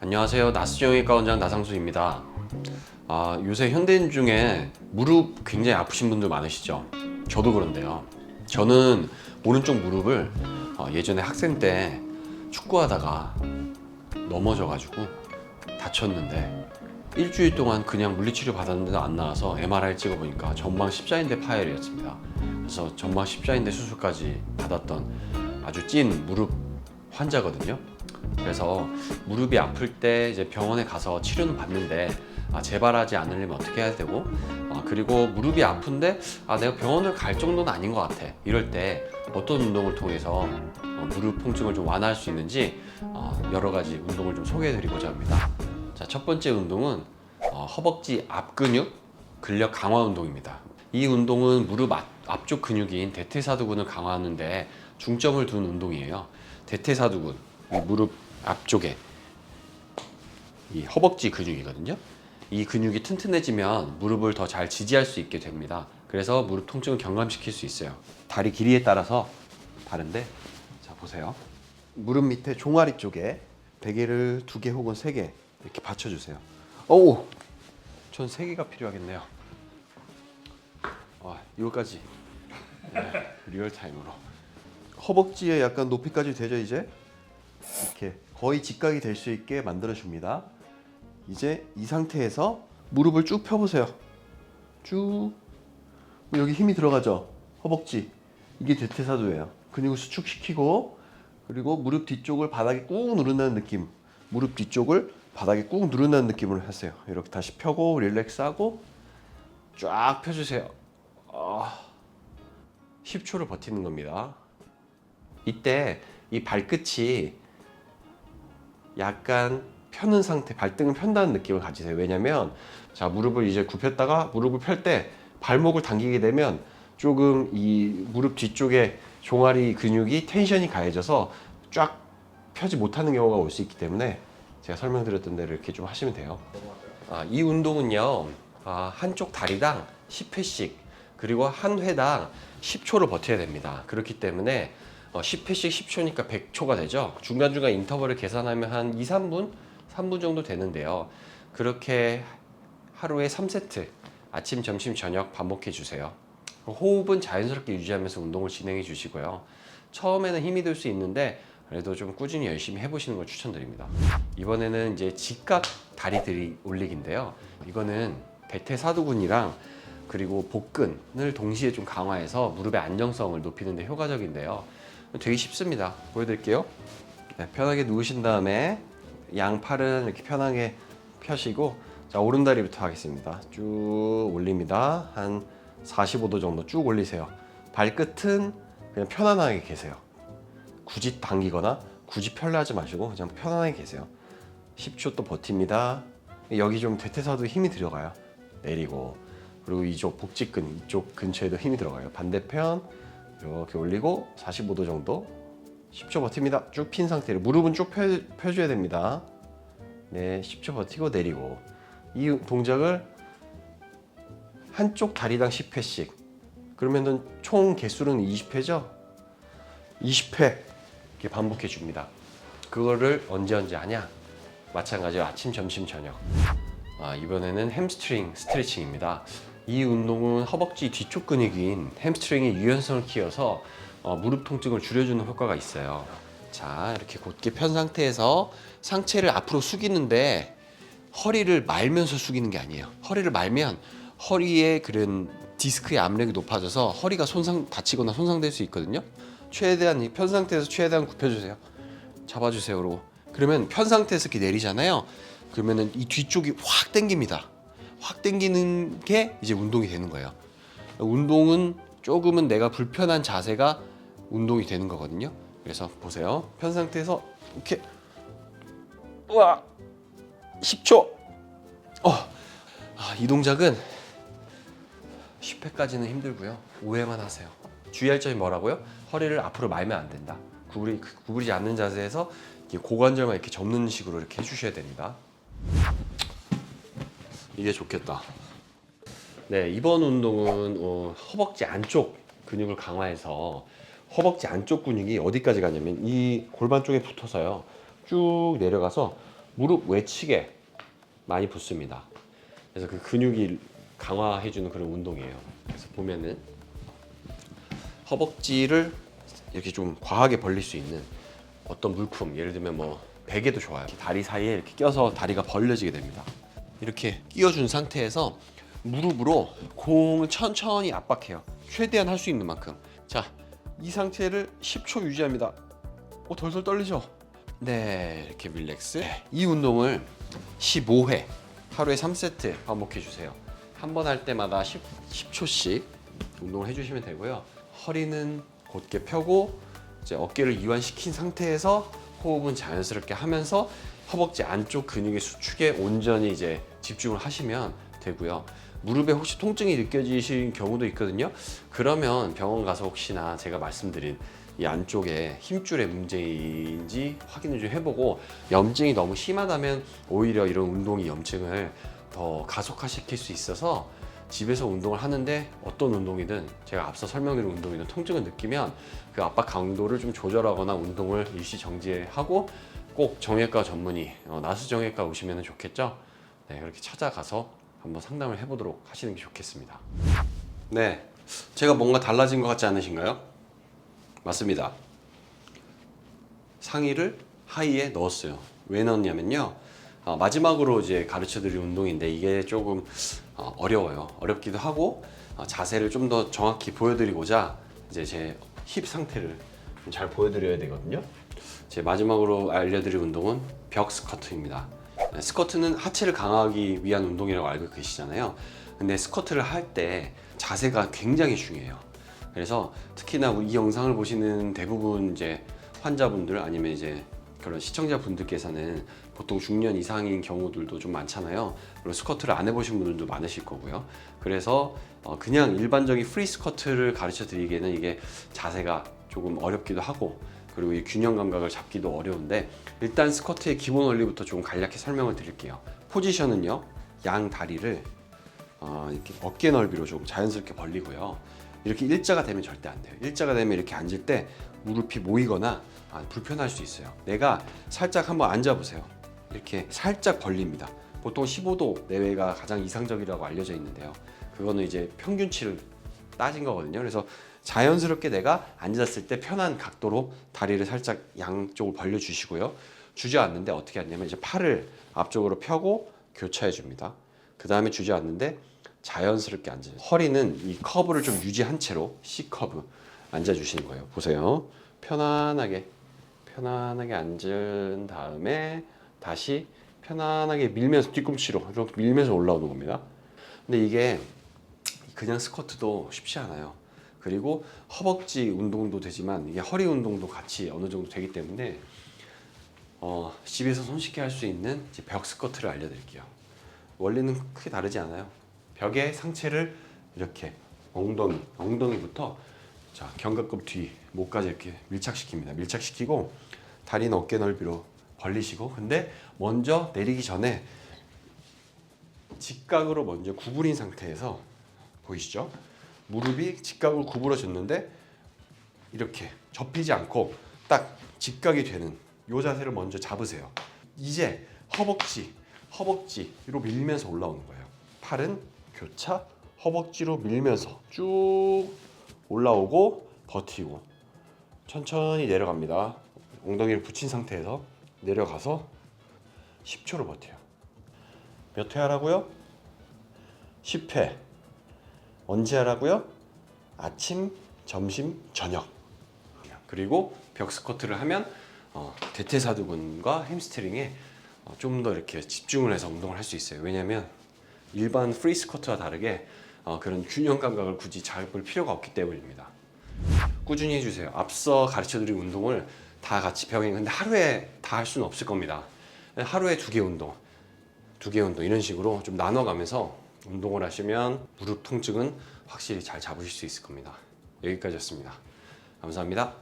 안녕하세요. 나스정형외과 원장 나상수입니다. 요새 현대인 중에 무릎 굉장히 아프신 분들 많으시죠? 저도 그런데요. 저는 오른쪽 무릎을 예전에 학생 때 축구하다가 넘어져가지고 다쳤는데 일주일 동안 그냥 물리치료 받았는데도 안 나와서 MRI 찍어보니까 전방 십자인대 파열이었습니다. 그래서 전방 십자인대 수술까지 받았던 아주 찐 무릎 환자거든요. 그래서 무릎이 아플 때 이제 병원에 가서 치료는 받는데 재발하지 않으려면 어떻게 해야 되고 그리고 무릎이 아픈데 내가 병원을 갈 정도는 아닌 것 같아 이럴 때 어떤 운동을 통해서 무릎 통증을 좀 완화할 수 있는지 여러 가지 운동을 좀 소개해 드리고자 합니다. 자, 첫 번째 운동은 허벅지 앞근육 근력 강화 운동입니다. 이 운동은 무릎 앞쪽 근육인 대퇴사두근을 강화하는데 중점을 둔 운동이에요. 대퇴사두근, 이 무릎 앞쪽에 이 허벅지 근육이거든요. 이 근육이 튼튼해지면 무릎을 더 잘 지지할 수 있게 됩니다. 그래서 무릎 통증을 경감시킬 수 있어요. 다리 길이에 따라서 다른데, 자 보세요. 무릎 밑에 종아리 쪽에 베개를 2개 혹은 3개 이렇게 받쳐주세요. 오, 전 3개가 필요하겠네요. 이거까지 리얼타임으로. 허벅지에 약간 높이까지 되죠. 이제 이렇게 거의 직각이 될 수 있게 만들어 줍니다. 이제 이 상태에서 무릎을 쭉 펴보세요. 쭉. 여기 힘이 들어가죠. 허벅지. 이게 대퇴사두예요. 근육을 수축시키고, 그리고 무릎 뒤쪽을 바닥에 꾹 누른다는 느낌. 무릎 뒤쪽을 바닥에 꾹 누른다는 느낌으로 하세요. 이렇게 다시 펴고 릴렉스하고 쫙 펴주세요. 10초를 버티는 겁니다. 이때 이 발끝이 약간 펴는 상태, 발등을 편다는 느낌을 가지세요. 왜냐면 자, 무릎을 이제 굽혔다가 무릎을 펼 때 발목을 당기게 되면 조금 이 무릎 뒤쪽에 종아리 근육이 텐션이 가해져서 쫙 펴지 못하는 경우가 올 수 있기 때문에 제가 설명드렸던 대로 이렇게 좀 하시면 돼요. 이 운동은요, 한쪽 다리당 10회씩 그리고 한 회당 10초를 버텨야 됩니다. 그렇기 때문에 10회씩 10초니까 100초가 되죠. 중간중간 인터벌을 계산하면 한 2, 3분? 3분 정도 되는데요. 그렇게 하루에 3세트 아침, 점심, 저녁 반복해 주세요. 호흡은 자연스럽게 유지하면서 운동을 진행해 주시고요. 처음에는 힘이 들 수 있는데 그래도 좀 꾸준히 열심히 해보시는 걸 추천드립니다. 이번에는 이제 직각 다리 들이 올리기인데요. 이거는 대퇴사두근이랑 그리고 복근을 동시에 좀 강화해서 무릎의 안정성을 높이는 데 효과적인데요. 되게 쉽습니다. 보여드릴게요. 네, 편하게 누우신 다음에 양팔은 이렇게 편하게 펴시고, 자, 오른다리부터 하겠습니다. 쭉 올립니다. 한 45도 정도 쭉 올리세요. 발끝은 그냥 편안하게 계세요. 굳이 당기거나 굳이 펴려 하지 마시고 그냥 편안하게 계세요. 10초 또 버팁니다. 여기 좀 대퇴사두 힘이 들어가요. 내리고, 그리고 이쪽 복직근 이쪽 근처에도 힘이 들어가요. 반대편 이렇게 올리고 45도 정도 10초 버팁니다. 쭉 핀 상태로 무릎은 쭉 펴줘야 됩니다. 네, 10초 버티고 내리고. 이 동작을 한쪽 다리당 10회씩, 그러면은 총 개수는 20회죠? 20회 이렇게 반복해 줍니다. 그거를 언제 하냐? 마찬가지로 아침, 점심, 저녁. 이번에는 햄스트링 스트레칭입니다. 이 운동은 허벅지 뒤쪽 근육인 햄스트링의 유연성을 키워서 무릎 통증을 줄여주는 효과가 있어요. 자, 이렇게 곧게 편 상태에서 상체를 앞으로 숙이는데 허리를 말면서 숙이는 게 아니에요. 허리를 말면 허리에 그런 디스크의 압력이 높아져서 허리가 다치거나 손상될 수 있거든요. 최대한 이 편 상태에서 최대한 굽혀주세요. 잡아주세요. 그러면 편 상태에서 이렇게 내리잖아요. 그러면은 이 뒤쪽이 확 당깁니다. 확 당기는 게 이제 운동이 되는 거예요. 운동은 조금은 내가 불편한 자세가 운동이 되는 거거든요. 그래서 보세요. 편 상태에서 이렇게 10초. 이 동작은 10회까지는 힘들고요. 5회만 하세요. 주의할 점이 뭐라고요? 허리를 앞으로 말면 안 된다. 구부리지 않는 자세에서 고관절만 이렇게 접는 식으로 이렇게 해주셔야 됩니다. 이게 좋겠다. 네, 이번 운동은 허벅지 안쪽 근육을 강화해서 허벅지 안쪽 근육이 어디까지 가냐면 이 골반 쪽에 붙어서요. 쭉 내려가서 무릎 외측에 많이 붙습니다. 그래서 그 근육이 강화해주는 그런 운동이에요. 그래서 보면은 허벅지를 이렇게 좀 과하게 벌릴 수 있는 어떤 물품, 예를 들면 뭐 베개도 좋아요. 다리 사이에 이렇게 껴서 다리가 벌려지게 됩니다. 이렇게 끼워준 상태에서 무릎으로 공을 천천히 압박해요. 최대한 할 수 있는 만큼. 자, 이 상태를 10초 유지합니다. 덜덜 떨리죠? 네, 이렇게 릴렉스. 이 운동을 15회, 하루에 3세트 반복해 주세요. 한 번 할 때마다 10초씩 운동을 해주시면 되고요. 허리는 곧게 펴고 이제 어깨를 이완시킨 상태에서 호흡은 자연스럽게 하면서 허벅지 안쪽 근육의 수축에 온전히 이제 집중을 하시면 되고요. 무릎에 혹시 통증이 느껴지신 경우도 있거든요. 그러면 병원 가서 혹시나 제가 말씀드린 이 안쪽에 힘줄의 문제인지 확인을 좀 해보고, 염증이 너무 심하다면 오히려 이런 운동이 염증을 더 가속화시킬 수 있어서 집에서 운동을 하는데 어떤 운동이든 제가 앞서 설명드린 운동이든 통증을 느끼면 그 압박 강도를 좀 조절하거나 운동을 일시 정지하고 꼭 정형외과 전문의, 나스 정형외과 오시면 좋겠죠. 네, 그렇게 찾아가서 한번 상담을 해보도록 하시는 게 좋겠습니다. 네, 제가 뭔가 달라진 것 같지 않으신가요? 맞습니다. 상의를 하의에 넣었어요. 왜 넣었냐면요, 마지막으로 이제 가르쳐드릴 운동인데 이게 조금 어려워요. 어렵기도 하고 자세를 좀 더 정확히 보여드리고자 이제 제 힙 상태를 좀 잘 보여드려야 되거든요. 제 마지막으로 알려드릴 운동은 벽 스쿼트입니다. 스쿼트는 하체를 강화하기 위한 운동이라고 알고 계시잖아요. 근데 스쿼트를 할 때 자세가 굉장히 중요해요. 그래서 특히나 이 영상을 보시는 대부분 이제 환자분들 아니면 이제 그런 시청자분들께서는 보통 중년 이상인 경우들도 좀 많잖아요. 그리고 스쿼트를 안 해보신 분들도 많으실 거고요. 그래서 그냥 일반적인 프리 스쿼트를 가르쳐 드리기에는 이게 자세가 조금 어렵기도 하고, 그리고 이 균형 감각을 잡기도 어려운데, 일단 스쿼트의 기본 원리부터 좀 간략히 설명을 드릴게요. 포지션은요, 양 다리를 이렇게 어깨 넓이로 좀 자연스럽게 벌리고요. 이렇게 일자가 되면 절대 안 돼요. 일자가 되면 이렇게 앉을 때 무릎이 모이거나 불편할 수 있어요. 내가 살짝 한번 앉아보세요. 이렇게 살짝 벌립니다. 보통 15도 내외가 가장 이상적이라고 알려져 있는데요. 그거는 이제 평균치를 따진 거거든요. 그래서 자연스럽게 내가 앉았을 때 편한 각도로 다리를 살짝 양쪽을 벌려주시고요. 주저앉는데 어떻게 하냐면 이제 팔을 앞쪽으로 펴고 교차해 줍니다. 그 다음에 주저앉는데 자연스럽게 앉아요. 허리는 이 커브를 좀 유지한 채로 C커브 앉아주시는 거예요. 보세요. 편안하게 앉은 다음에 다시 편안하게 밀면서 뒤꿈치로 이렇게 밀면서 올라오는 겁니다. 근데 이게 그냥 스쿼트도 쉽지 않아요. 그리고 허벅지 운동도 되지만 이게 허리 운동도 같이 어느 정도 되기 때문에 집에서 손쉽게 할 수 있는 벽 스쿼트를 알려드릴게요. 원리는 크게 다르지 않아요. 벽에 상체를 이렇게 엉덩이부터 자, 견갑골 뒤 목까지 이렇게 밀착시킵니다. 밀착시키고 다리는 어깨 넓이로 벌리시고, 근데 먼저 내리기 전에 직각으로 먼저 구부린 상태에서, 보이시죠? 무릎이 직각으로 구부러졌는데 이렇게 접히지 않고 딱 직각이 되는 이 자세를 먼저 잡으세요. 이제 허벅지로 밀면서 올라오는 거예요. 팔은 교차, 허벅지로 밀면서 쭉 올라오고 버티고 천천히 내려갑니다. 엉덩이를 붙인 상태에서 내려가서 10초를 버텨요. 몇 회 하라고요? 10회. 언제 하라고요? 아침, 점심, 저녁. 그리고 벽 스쿼트를 하면 대퇴사두근과 햄스트링에 좀 더 이렇게 집중을 해서 운동을 할 수 있어요. 왜냐하면 일반 프리 스쿼트와 다르게 그런 균형 감각을 굳이 잡을 필요가 없기 때문입니다. 꾸준히 해주세요. 앞서 가르쳐드린 운동을 다 같이 병행, 근데 하루에 다 할 수는 없을 겁니다. 하루에 2개 운동 이런 식으로 좀 나눠가면서 운동을 하시면 무릎 통증은 확실히 잘 잡으실 수 있을 겁니다. 여기까지였습니다. 감사합니다.